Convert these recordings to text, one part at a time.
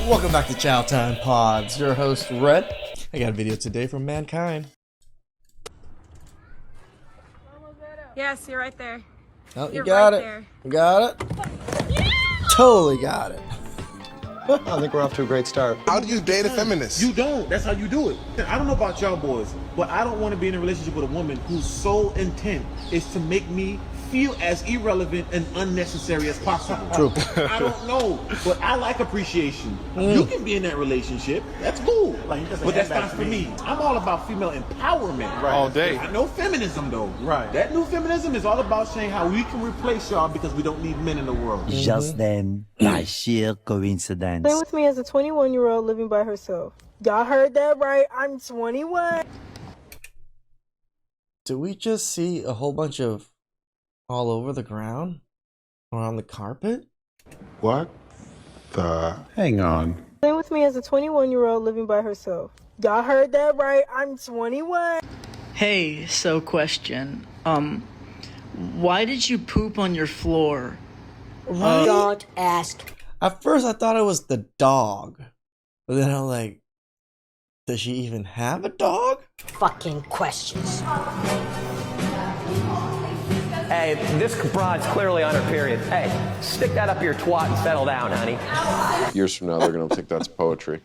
Welcome back to CHOWTIME Pods. Your host, Red. I got a video today from Mankind. Yes, you're right there. Oh, you You're got right it. there. You got it? Yeah! Totally got it. I think we're off to a great start. How do you date a feminist? You don't. That's how you do it. I don't know about y'all boys, but I don't want to be in a relationship with a woman whose sole intent is to make me feel as irrelevant and unnecessary as possible. True. I don't know, but I like appreciation. You can be in that relationship. That's cool. But that's not for me. I'm all about female empowerment. Right. All day. I know feminism though. Right. That new feminism is all about saying how we can replace y'all because we don't need men in the world. Just then, by sheer coincidence. Stay with me as a 21-year-old living by herself. Y'all heard that right? I'm 21. Did we just see a whole bunch of all over the ground? Or on the carpet? What the? Hang on. Stay with me as a 21-year-old living by herself. Y'all heard that right? I'm 21. Hey, so question. Why did you poop on your floor? Don't ask. At first I thought it was the dog. But then I'm like, does she even have a dog? Fucking questions. Hey, this broad's clearly on her period. Hey, stick that up your twat and settle down, honey. Years from now, they're gonna think that's poetry.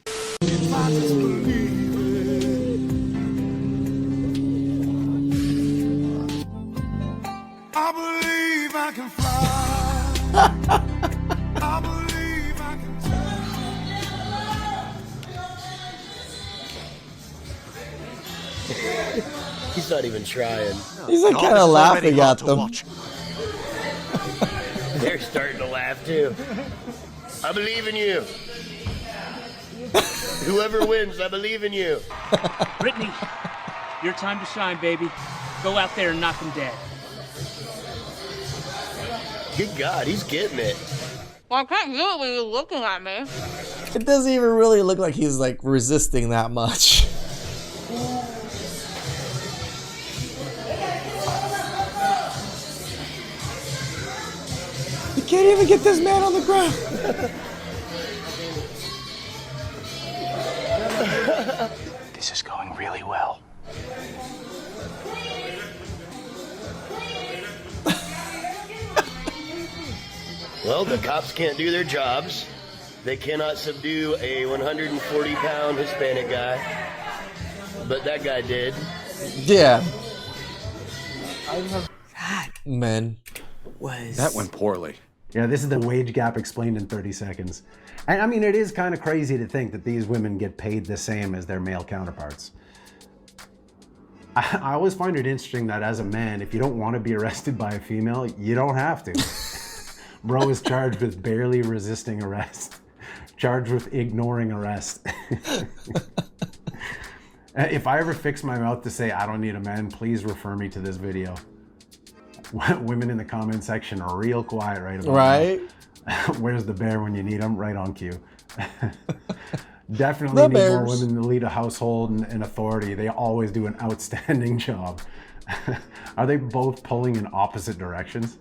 I believe I can fly. I believe I can He's not even trying. He's like kind of laughing at them. They're starting to laugh too. I believe in you. Whoever wins, I believe in you. Brittany, your time to shine, baby. Go out there and knock him dead. Good God, he's getting it. Well, I can't do it when you're looking at me. It doesn't even really look like he's like resisting that much. You can't even get this man on the ground. This is going really well. Well, the cops can't do their jobs. They cannot subdue a 140-pound Hispanic guy. But that guy did. Yeah. Men. That went poorly. Yeah, this is the wage gap explained in 30 seconds. And I mean, it is kind of crazy to think that these women get paid the same as their male counterparts. I always find it interesting that as a man, if you don't want to be arrested by a female, you don't have to. Bro is charged with barely resisting arrest. Charged with ignoring arrest. If I ever fix my mouth to say I don't need a man, please refer me to this video. Women in the comment section are real quiet right about now. Where's the bear when you need him? Right on cue. Definitely need more women to lead a household and authority. They always do an outstanding job. Are they both pulling in opposite directions?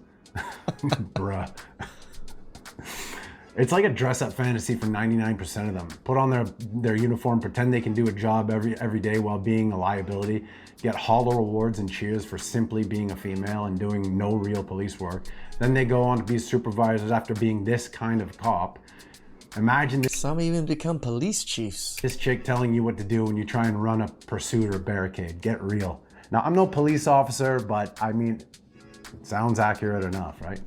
Bruh. It's like a dress-up fantasy for 99% of them. Put on their uniform, pretend they can do a job every day while being a liability, get hollow rewards and cheers for simply being a female and doing no real police work. Then they go on to be supervisors after being this kind of cop. Imagine this. Some even become police chiefs. This chick telling you what to do when you try and run a pursuit or barricade. Get real. Now, I'm no police officer, but I mean, it sounds accurate enough, right?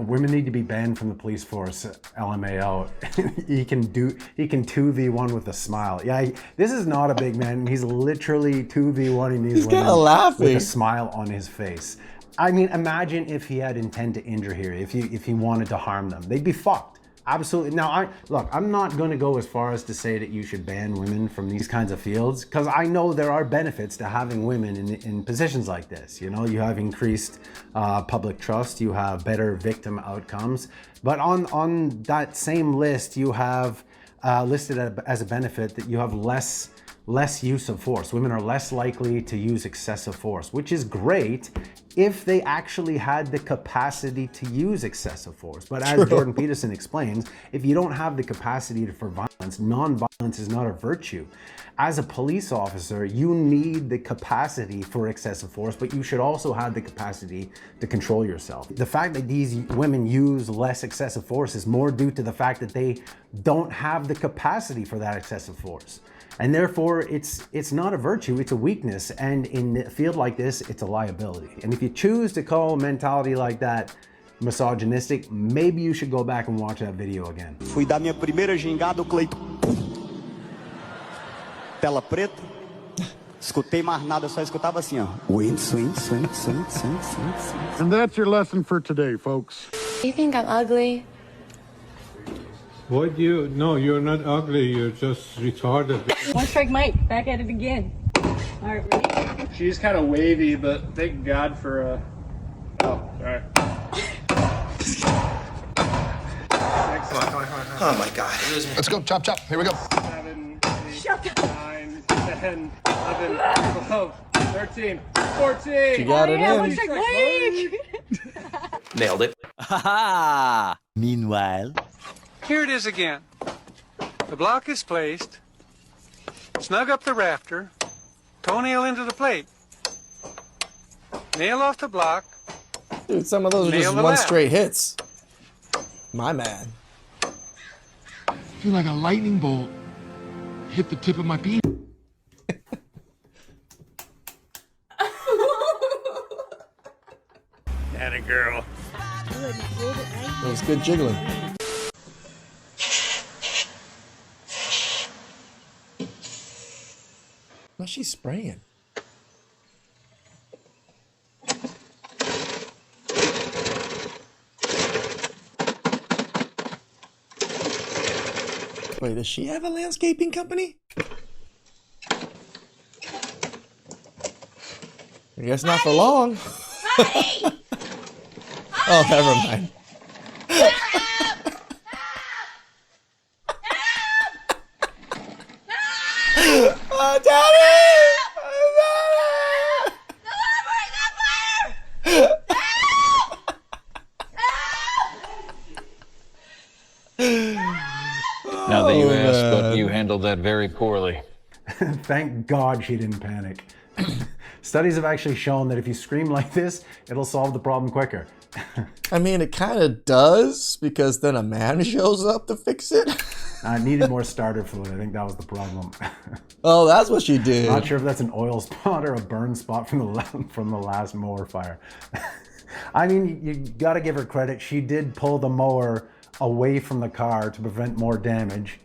Women need to be banned from the police force, LMAO. he can 2v1 with a smile. Yeah, this is not a big man. He's literally 2v1ing these women laughing with a smile on his face. I mean, imagine if he had intent to injure here, if he wanted to harm them. They'd be fucked. Absolutely. Now, look, I'm not going to go as far as to say that you should ban women from these kinds of fields, because I know there are benefits to having women in positions like this. You know, you have increased public trust, you have better victim outcomes, but on that same list, you have listed as a benefit that you have less use of force. Women are less likely to use excessive force, which is great if they actually had the capacity to use excessive force. But as Jordan Peterson explains, if you don't have the capacity for violence, non-violence is not a virtue. As a police officer, you need the capacity for excessive force, but you should also have the capacity to control yourself. The fact that these women use less excessive force is more due to the fact that they don't have the capacity for that excessive force. And therefore, it's not a virtue, it's a weakness. And in a field like this, it's a liability. And if you choose to call a mentality like that misogynistic, maybe you should go back and watch that video again. Fui dar minha primeira gingada, o Cleiton. Tela preta. Escutei mais nada, só escutava assim, ó. Wind, swing, swing, swing, swing, swing, swing. And that's your lesson for today, folks. You think I'm ugly? What you? No, you're not ugly. You're just retarded. One strike Mike. Back at it again. All right, ready? She's kind of wavy, but thank God for oh, sorry. Oh my God. Let's go, chop, chop. Here we go. 7, 8, 9, 10, 11, 12, 13, 14. She got it in. One strike Mike. Nailed it. Ha! Meanwhile. Here it is again. The block is placed. Snug up the rafter. Toenail into the plate. Nail off the block. Dude, some of those are just one straight hits. My man. I feel like a lightning bolt hit the tip of my penis. Atta girl. It was good jiggling. What's she spraying? Wait, does she have a landscaping company? I guess not for long. Oh, never mind. Oh, Daddy! Now that you asked, but you handled that very poorly. Thank God she didn't panic. Studies have actually shown that if you scream like this, it'll solve the problem quicker. I mean, it kind of does, because then a man shows up to fix it. I needed more starter fluid. I think that was the problem. Oh, that's what she did. Not sure if that's an oil spot or a burn spot from the last mower fire. I mean, you gotta give her credit. She did pull the mower away from the car to prevent more damage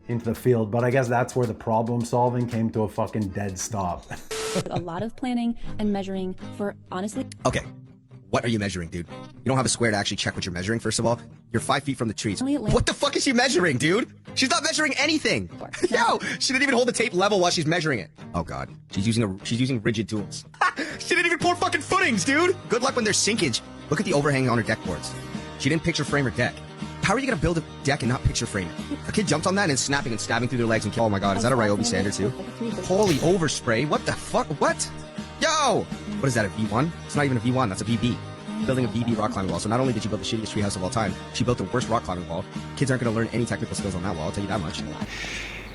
into the field, but I guess that's where the problem solving came to a fucking dead stop. A lot of planning and measuring for, honestly. Okay, what are you measuring, dude? You don't have a square to actually check what you're measuring, first of all. You're 5 feet from the trees. What the fuck is she measuring, dude? She's not measuring anything. Yo, she didn't even hold the tape level while she's measuring it. Oh God, she's using rigid tools. She didn't even pour fucking footings, dude. Good luck when there's sinkage. Look at the overhang on her deck boards. She didn't picture frame her deck. How are you gonna build a deck and not picture frame it? A kid jumped on that and snapping and stabbing through their legs and oh my God, is that a Ryobi sander too? Holy overspray, what the fuck, what? Yo! What is that, a V1? It's not even a V1, that's a VB. Building a VB rock climbing wall. So not only did she build the shittiest treehouse of all time, she built the worst rock climbing wall. Kids aren't gonna learn any technical skills on that wall, I'll tell you that much.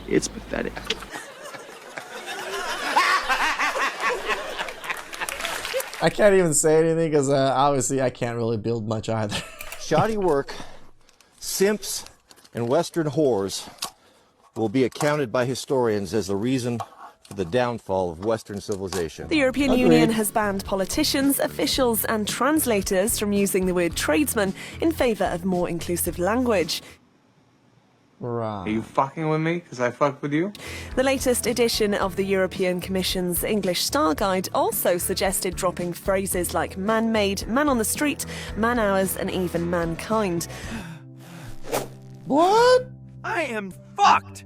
It's pathetic. I can't even say anything because obviously I can't really build much either. Shoddy work, simps, and Western whores will be accounted by historians as the reason for the downfall of Western civilization. The European Union has banned politicians, officials and translators from using the word tradesman in favour of more inclusive language. Right. Are you fucking with me? Because I fucked with you? The latest edition of the European Commission's English Star Guide also suggested dropping phrases like man-made, man on the street, man hours and even mankind. What? I am fucked!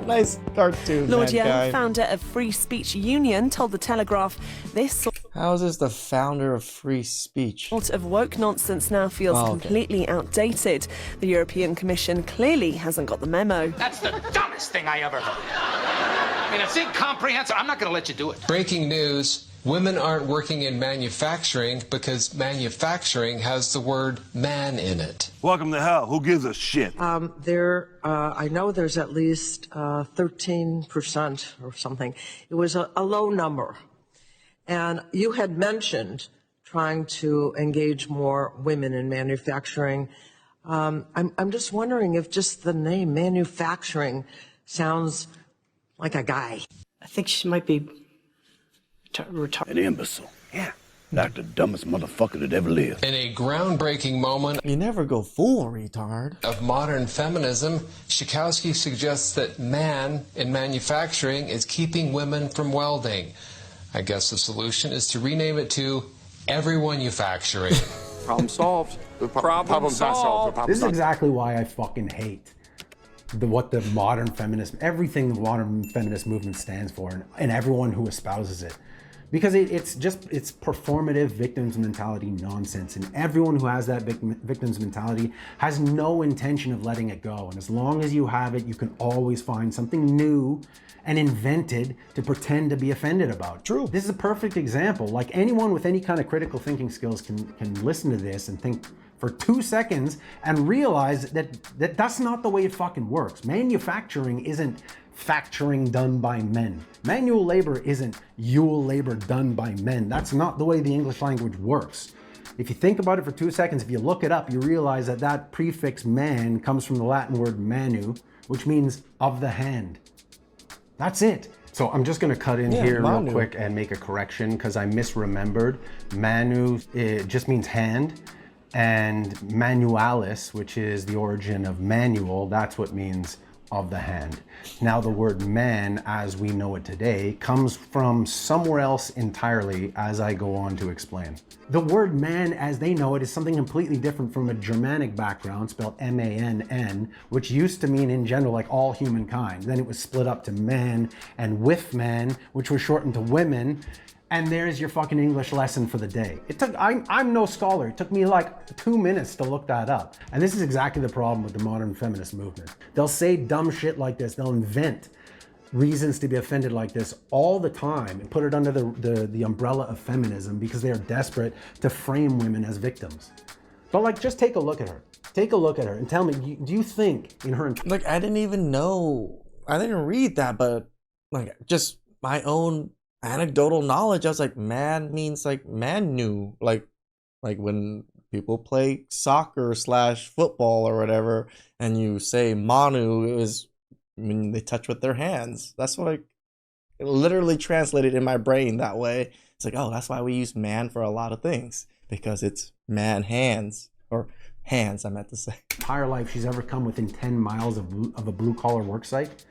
Nice cartoon, Lord Young, mankind. founder of Free Speech Union, told The Telegraph this How is this the founder of free speech? sort of woke nonsense now feels completely outdated. The European Commission clearly hasn't got the memo. That's the dumbest thing I ever heard. I mean, it's incomprehensible. I'm not going to let you do it. Breaking news. Women aren't working in manufacturing because manufacturing has the word man in it. Welcome to hell. Who gives a shit? I know there's at least 13% or something. It was a low number. And you had mentioned trying to engage more women in manufacturing. I'm just wondering if just the name manufacturing sounds like a guy. I think she might be retarded. An imbecile. Yeah. Like the dumbest motherfucker that ever lived. In a groundbreaking moment You never go full retard. of modern feminism, Schakowsky suggests that man in manufacturing is keeping women from welding. I guess the solution is to rename it to everyone manufacturing. Problem solved. Problem's not solved. This is exactly why I fucking hate what the modern feminist, everything the modern feminist movement stands for, and everyone who espouses it. Because it's performative victims mentality nonsense, and everyone who has that victims mentality has no intention of letting it go. And as long as you have it, you can always find something new and invented to pretend to be offended about. True. This is a perfect example. Like, anyone with any kind of critical thinking skills can listen to this and think for 2 seconds and realize that that's not the way it fucking works. Manufacturing isn't factoring done by men. Manual labor isn't Yule labor done by men. That's not the way the English language works. If you think about it for 2 seconds, if you look it up, you realize that that prefix man comes from the Latin word manu, which means of the hand. That's it. So I'm just gonna cut in here real quick and make a correction because I misremembered. Manu, it just means hand. And manualis, which is the origin of manual, that's what means of the hand. Now the word man, as we know it today, comes from somewhere else entirely, as I go on to explain. The word man, as they know it, is something completely different from a Germanic background, spelled M-A-N-N, which used to mean in general like all humankind. Then it was split up to man and with man, which was shortened to women. And there's your fucking English lesson for the day. I'm no scholar. It took me like 2 minutes to look that up. And this is exactly the problem with the modern feminist movement. They'll say dumb shit like this. They'll invent reasons to be offended like this all the time and put it under the umbrella of feminism because they are desperate to frame women as victims. But like, just take a look at her. Take a look at her and tell me, do you think in her... Like, I didn't even know. I didn't read that, but like, just my own anecdotal knowledge, I was like, man means like manu, like when people play soccer / football or whatever, and you say manu, it was when they touch with their hands. That's what I literally translated in my brain that way. It's like, oh, that's why we use man for a lot of things, because it's man hands, or hands I meant to say. Entire life she's ever come within 10 miles of a blue collar work site.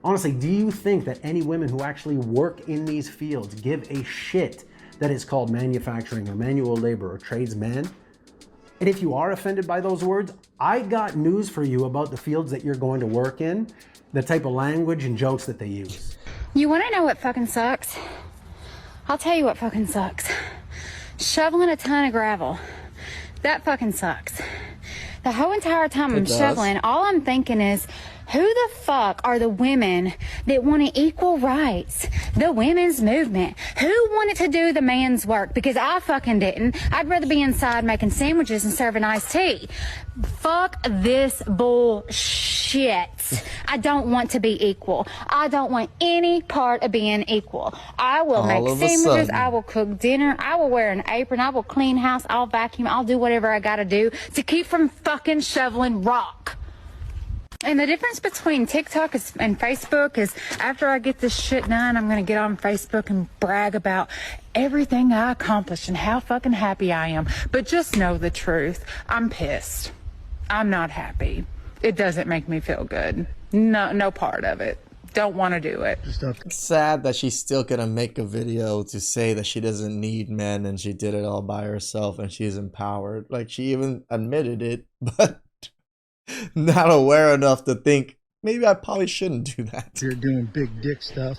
Honestly, do you think that any women who actually work in these fields give a shit that it's called manufacturing or manual labor or tradesman? And if you are offended by those words, I got news for you about the fields that you're going to work in, the type of language and jokes that they use. You want to know what fucking sucks? I'll tell you what fucking sucks. Shoveling a ton of gravel. That fucking sucks. The whole entire time I'm shoveling, all I'm thinking is, who the fuck are the women that wanted equal rights? The women's movement. Who wanted to do the man's work? Because I fucking didn't. I'd rather be inside making sandwiches and serving iced tea. Fuck this bullshit. I don't want to be equal. I don't want any part of being equal. I will make sandwiches. I will cook dinner. I will wear an apron. I will clean house. I'll vacuum. I'll do whatever I gotta do to keep from fucking shoveling rock. And the difference between TikTok and Facebook is, after I get this shit done, I'm going to get on Facebook and brag about everything I accomplished and how fucking happy I am. But just know the truth. I'm pissed. I'm not happy. It doesn't make me feel good. No part of it. Don't want to do it. It's sad that she's still going to make a video to say that she doesn't need men and she did it all by herself and she's empowered. Like, she even admitted it, but not aware enough to think, maybe I probably shouldn't do that. You're doing big dick stuff.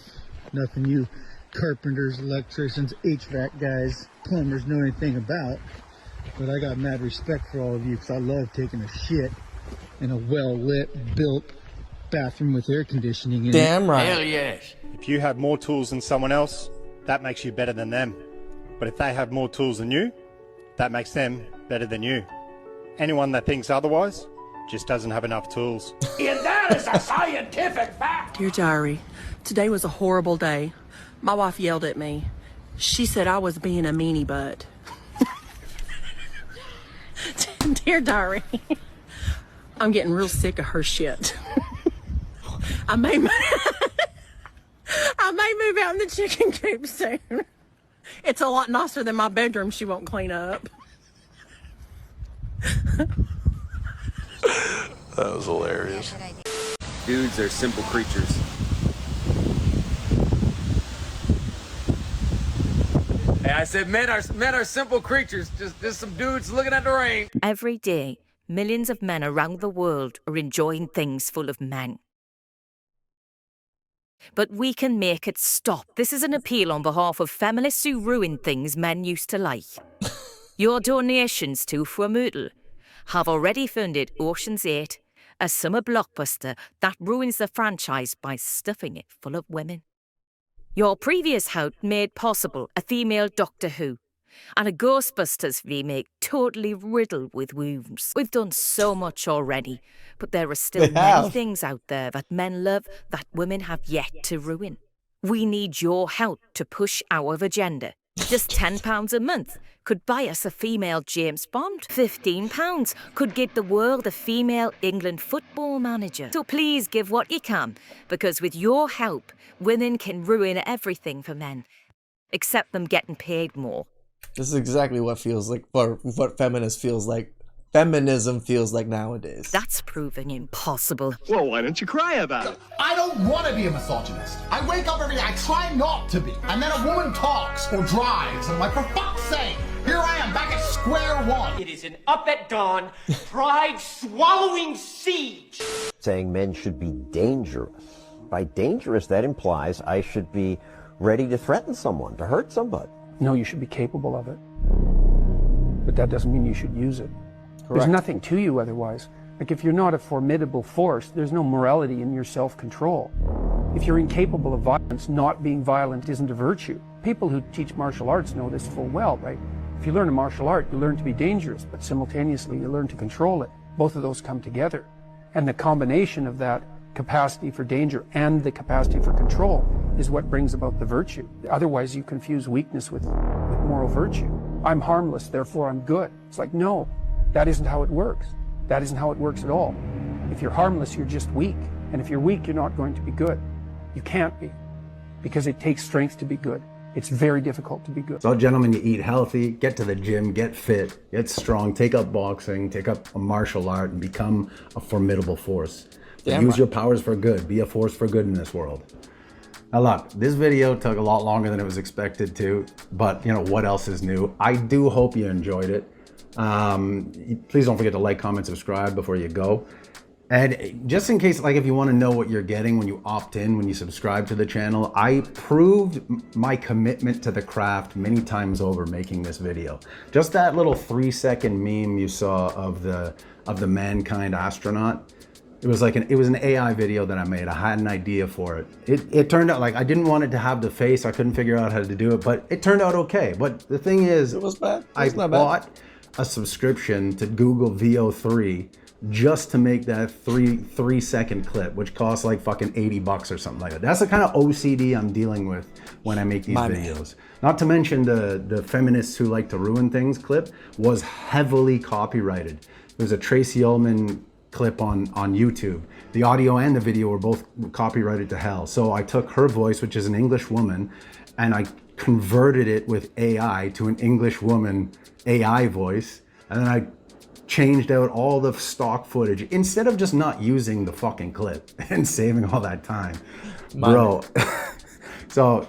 Nothing you carpenters, electricians, HVAC guys, plumbers know anything about. But I got mad respect for all of you because I love taking a shit in a well-lit, built bathroom with air conditioning in it. Damn right. Hell yes. If you had more tools than someone else, that makes you better than them. But if they have more tools than you, that makes them better than you. Anyone that thinks otherwise just doesn't have enough tools. And that is a scientific fact. Dear Diary, today was a horrible day. My wife yelled at me. She said I was being a meanie butt. Dear Diary, I'm getting real sick of her shit. I may move out in the chicken coop soon. It's a lot nicer than my bedroom she won't clean up. That was hilarious. Dudes are simple creatures. Hey, I said men are simple creatures. Just some dudes looking at the rain. Every day, millions of men around the world are enjoying things full of men. But we can make it stop. This is an appeal on behalf of feminists who ruin things men used to like. Your donations to Fromutel have already funded Ocean's 8, a summer blockbuster that ruins the franchise by stuffing it full of women. Your previous help made possible a female Doctor Who and a Ghostbusters remake totally riddled with wounds. We've done so much already, but there are still many things out there that men love that women have yet to ruin. We need your help to push our agenda. Just £10 a month could buy us a female James Bond. £15 could get the world a female England football manager. So please give what you can, because with your help, women can ruin everything for men, except them getting paid more. This is exactly what feels like, or what feminist feels like. Feminism feels like nowadays. That's proving impossible. Well, why don't you cry about it? I don't want to be a misogynist. I wake up every day, I try not to be. And then a woman talks or drives, and I'm like, for fuck's sake, here I am back at square one. It is an up at dawn, pride-swallowing siege. Saying men should be dangerous. By dangerous, that implies I should be ready to threaten someone, to hurt somebody. No, you should be capable of it. But that doesn't mean you should use it. Correct. There's nothing to you otherwise. Like, if you're not a formidable force, there's no morality in your self-control. If you're incapable of violence, not being violent isn't a virtue. People who teach martial arts know this full well, right? If you learn a martial art, you learn to be dangerous, but simultaneously you learn to control it. Both of those come together. And the combination of that capacity for danger and the capacity for control is what brings about the virtue. Otherwise, you confuse weakness with moral virtue. I'm harmless, therefore I'm good. It's like, no, that isn't how it works. That isn't how it works at all. If you're harmless, you're just weak. And if you're weak, you're not going to be good. You can't be, because it takes strength to be good. It's very difficult to be good. So gentlemen, you eat healthy, get to the gym, get fit, get strong, take up boxing, take up a martial art, and become a formidable force. Use your powers for good. Be a force for good in this world. Now look, this video took a lot longer than it was expected to, but you know, what else is new? I do hope you enjoyed it. Please don't forget to like, comment, subscribe before you go. And just in case, like, if you want to know what you're getting when you opt in, when you subscribe to the channel, I proved my commitment to the craft many times over making this video. Just that little 3-second meme you saw of the mankind astronaut. It was like it was an AI video that I made. I had an idea for it. It turned out, like, I didn't want it to have the face. I couldn't figure out how to do it, but it turned out okay. But the thing is, it was bad. I bought a subscription to Google VO3 just to make that 3-second clip, which costs like fucking $80 or something like that. That's the kind of OCD I'm dealing with when I make these videos. Not to mention the feminists who like to ruin things clip was heavily copyrighted. There's a Tracy Ullman clip on YouTube. The audio and the video were both copyrighted to hell. So I took her voice, which is an English woman, and I converted it with AI to an English woman AI voice, and then I changed out all the stock footage instead of just not using the fucking clip and saving all that time. Bro. So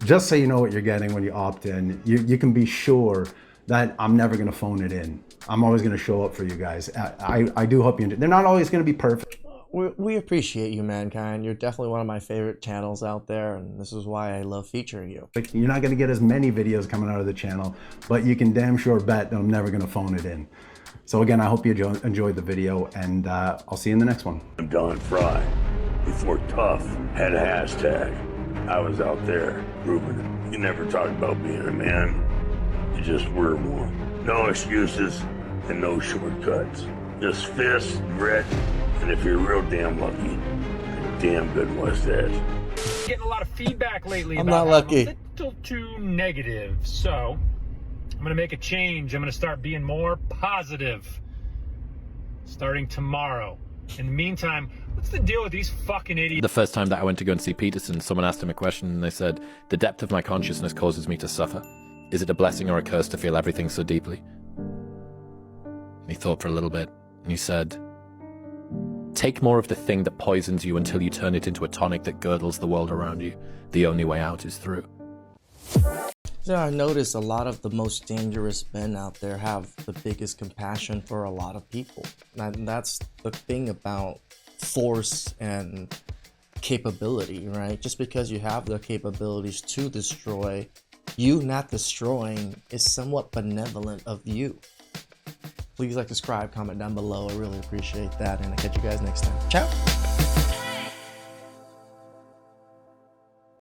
just so you know what you're getting when you opt in, you can be sure that I'm never gonna phone it in. I'm always gonna show up for you guys. I do hope you enjoy. They're not always gonna be perfect. We appreciate you, Mankind. You're definitely one of my favorite channels out there, and this is why I love featuring you. You're not gonna get as many videos coming out of the channel, but you can damn sure bet that I'm never gonna phone it in. So again, I hope you enjoyed the video, and I'll see you in the next one. I'm Don Fry. Before tough had a hashtag. I was out there proving it. You never talk about being a man. You just were one. No excuses and no shortcuts. Just fist, grit, and if you're real damn lucky, a damn good mustache. Getting a lot of feedback lately I'm about not lucky. how I'm a little too negative. So I'm going to make a change. I'm going to start being more positive starting tomorrow. In the meantime, what's the deal with these fucking idiots? The first time that I went to go and see Peterson, someone asked him a question and they said, the depth of my consciousness causes me to suffer. Is it a blessing or a curse to feel everything so deeply? And he thought for a little bit and he said, take more of the thing that poisons you until you turn it into a tonic that girdles the world around you. The only way out is through. Yeah, I noticed a lot of the most dangerous men out there have the biggest compassion for a lot of people. And that's the thing about force and capability, right? Just because you have the capabilities to destroy, you not destroying is somewhat benevolent of you. Please like, subscribe, comment down below. I really appreciate that. And I'll catch you guys next time. Ciao.